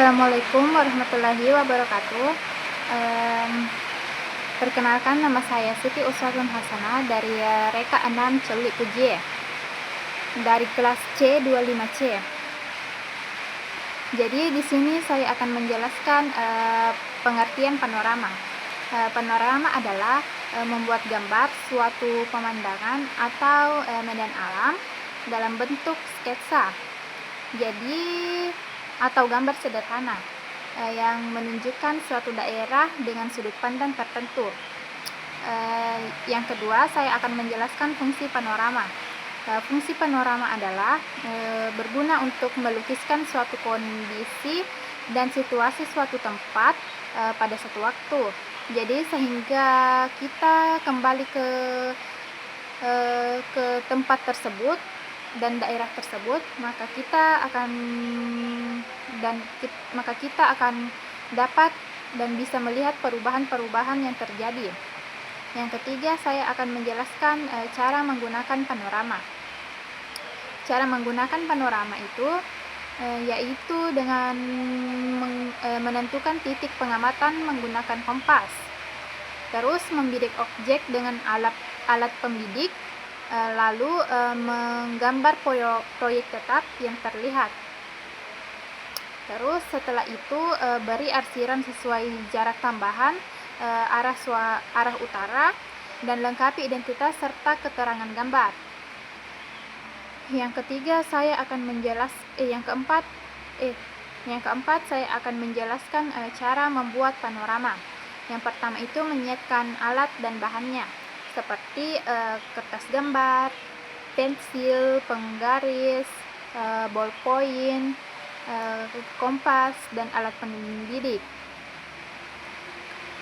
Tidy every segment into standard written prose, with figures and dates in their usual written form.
Assalamualaikum warahmatullahi wabarakatuh. Em, Perkenalkan, nama saya Siti Uswatun Hasanah dari Reka 6 Celik Puji dari kelas C25C. Jadi di sini saya akan menjelaskan pengertian panorama. Panorama adalah membuat gambar suatu pemandangan atau medan alam dalam bentuk sketsa. Jadi atau gambar sederhana yang menunjukkan suatu daerah dengan sudut pandang tertentu. Yang kedua, saya akan menjelaskan fungsi panorama. Fungsi panorama adalah berguna untuk melukiskan suatu kondisi dan situasi suatu tempat pada satu waktu. Jadi sehingga kita kembali ke tempat tersebut dan daerah tersebut, maka kita akan dapat dan bisa melihat perubahan-perubahan yang terjadi. Yang ketiga, saya akan menjelaskan cara menggunakan panorama. Cara menggunakan panorama itu yaitu dengan menentukan titik pengamatan menggunakan kompas, terus membidik objek dengan alat pembidik, lalu menggambar proyek tetap yang terlihat. Terus setelah itu beri arsiran sesuai jarak tambahan, arah utara, dan lengkapi identitas serta keterangan gambar. Yang keempat saya akan menjelaskan cara membuat panorama. Yang pertama itu menyiapkan alat dan bahannya, seperti kertas gambar, pensil, penggaris, ballpoint, kompas, dan alat pembidik.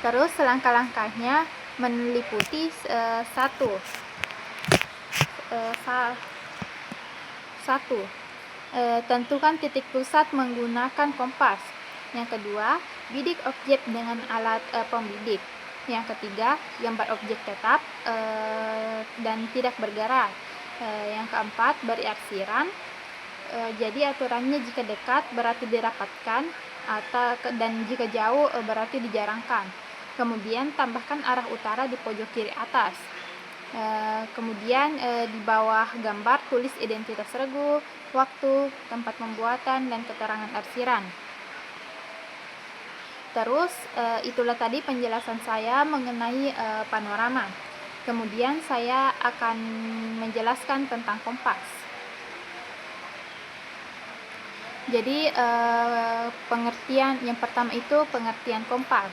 Terus langkah-langkahnya meliputi satu, tentukan titik pusat menggunakan kompas. Yang kedua, bidik objek dengan alat pembidik. Yang ketiga, gambar objek tetap dan tidak bergerak. Yang keempat, beri arsiran. Jadi aturannya jika dekat berarti dirapatkan, dan jika jauh berarti dijarangkan. Kemudian tambahkan arah utara di pojok kiri atas. Kemudian di bawah gambar tulis identitas regu, waktu, tempat pembuatan, dan keterangan arsiran. Terus itulah tadi penjelasan saya mengenai panorama. Kemudian saya akan menjelaskan tentang kompas. Jadi pengertian yang pertama itu pengertian kompas.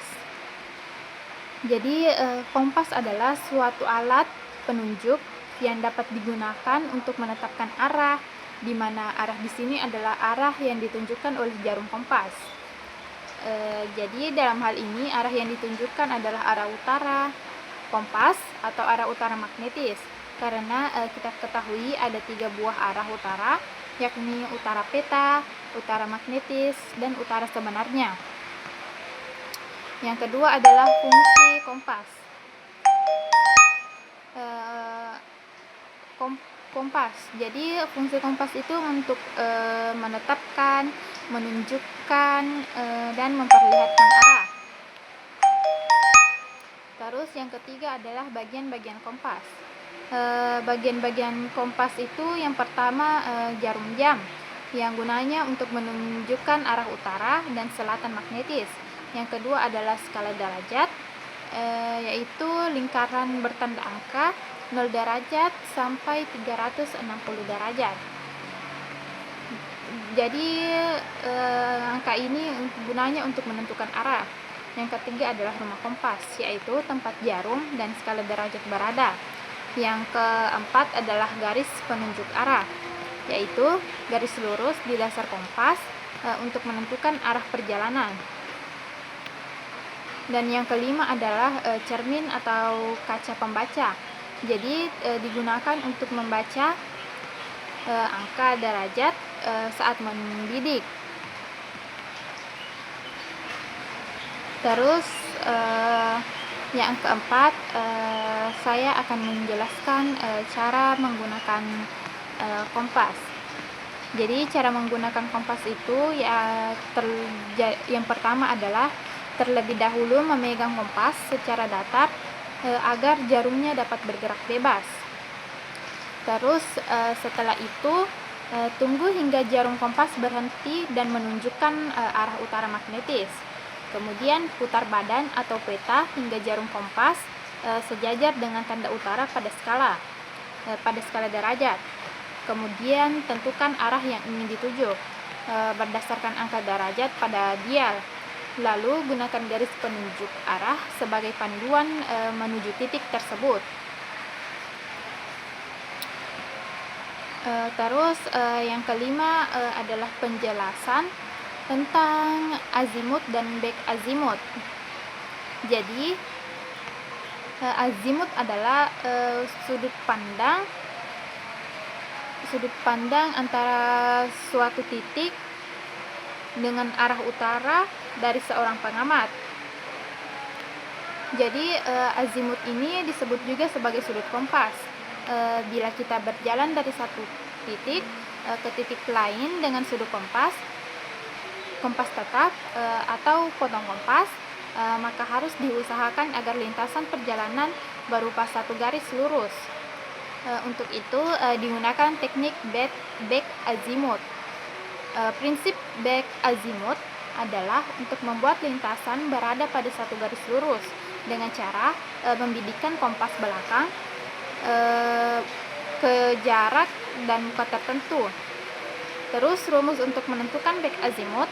Jadi kompas adalah suatu alat penunjuk yang dapat digunakan untuk menetapkan arah, di mana arah di sini adalah arah yang ditunjukkan oleh jarum kompas. Jadi dalam hal ini arah yang ditunjukkan adalah arah utara kompas atau arah utara magnetis, karena kita ketahui ada 3 buah arah utara, yakni utara peta, utara magnetis, dan utara sebenarnya. Yang kedua adalah fungsi kompas. Jadi fungsi kompas itu untuk menetapkan, menunjukkan, dan memperlihatkan arah. Terus yang ketiga adalah bagian-bagian kompas. Bagian-bagian kompas itu yang pertama jarum jam, yang gunanya untuk menunjukkan arah utara dan selatan magnetis. Yang kedua adalah skala derajat, yaitu lingkaran bertanda angka 0 derajat sampai 360 derajat. Jadi angka ini gunanya untuk menentukan arah. Yang ketiga adalah rumah kompas, yaitu tempat jarum dan skala derajat berada. Yang keempat adalah garis penunjuk arah, yaitu garis lurus di dasar kompas untuk menentukan arah perjalanan. Dan yang kelima adalah cermin atau kaca pembaca. Jadi digunakan untuk membaca angka derajat saat membidik. Terus yang keempat, saya akan menjelaskan cara menggunakan kompas. Jadi cara menggunakan kompas itu ya Yang pertama adalah terlebih dahulu memegang kompas secara datar agar jarumnya dapat bergerak bebas. Terus setelah itu tunggu hingga jarum kompas berhenti dan menunjukkan arah utara magnetis. Kemudian putar badan atau peta hingga jarum kompas sejajar dengan tanda utara pada skala derajat. Kemudian tentukan arah yang ingin dituju berdasarkan angka derajat pada dial. Lalu gunakan garis penunjuk arah sebagai panduan menuju titik tersebut. Terus yang kelima adalah penjelasan tentang azimut dan back azimut. Jadi azimut adalah sudut pandang antara suatu titik dengan arah utara dari seorang pengamat. Jadi azimut ini disebut juga sebagai sudut kompas. Bila kita berjalan dari satu titik ke titik lain dengan sudut kompas tetap atau potong kompas, maka harus diusahakan agar lintasan perjalanan berupa satu garis lurus. Untuk itu digunakan teknik back azimut. Prinsip back azimut adalah untuk membuat lintasan berada pada satu garis lurus dengan cara membidikkan kompas belakang ke jarak dan muka tertentu. Terus rumus untuk menentukan back azimut.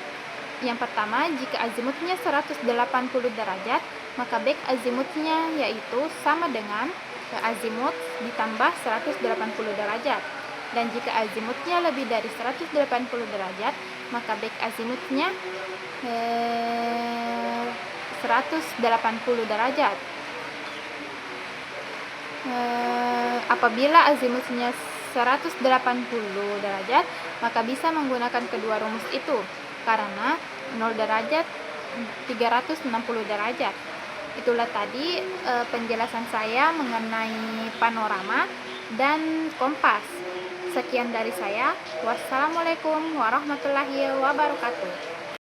Yang pertama, jika azimutnya 180 derajat, maka back azimutnya yaitu sama dengan azimut ditambah 180 derajat. Dan jika azimutnya lebih dari 180 derajat, maka back azimutnya 180 derajat. Apabila azimutnya 180 derajat, maka bisa menggunakan kedua rumus itu, karena 0 derajat 360 derajat. Itulah tadi penjelasan saya mengenai panorama dan kompas. Sekian dari saya. Wassalamualaikum warahmatullahi wabarakatuh.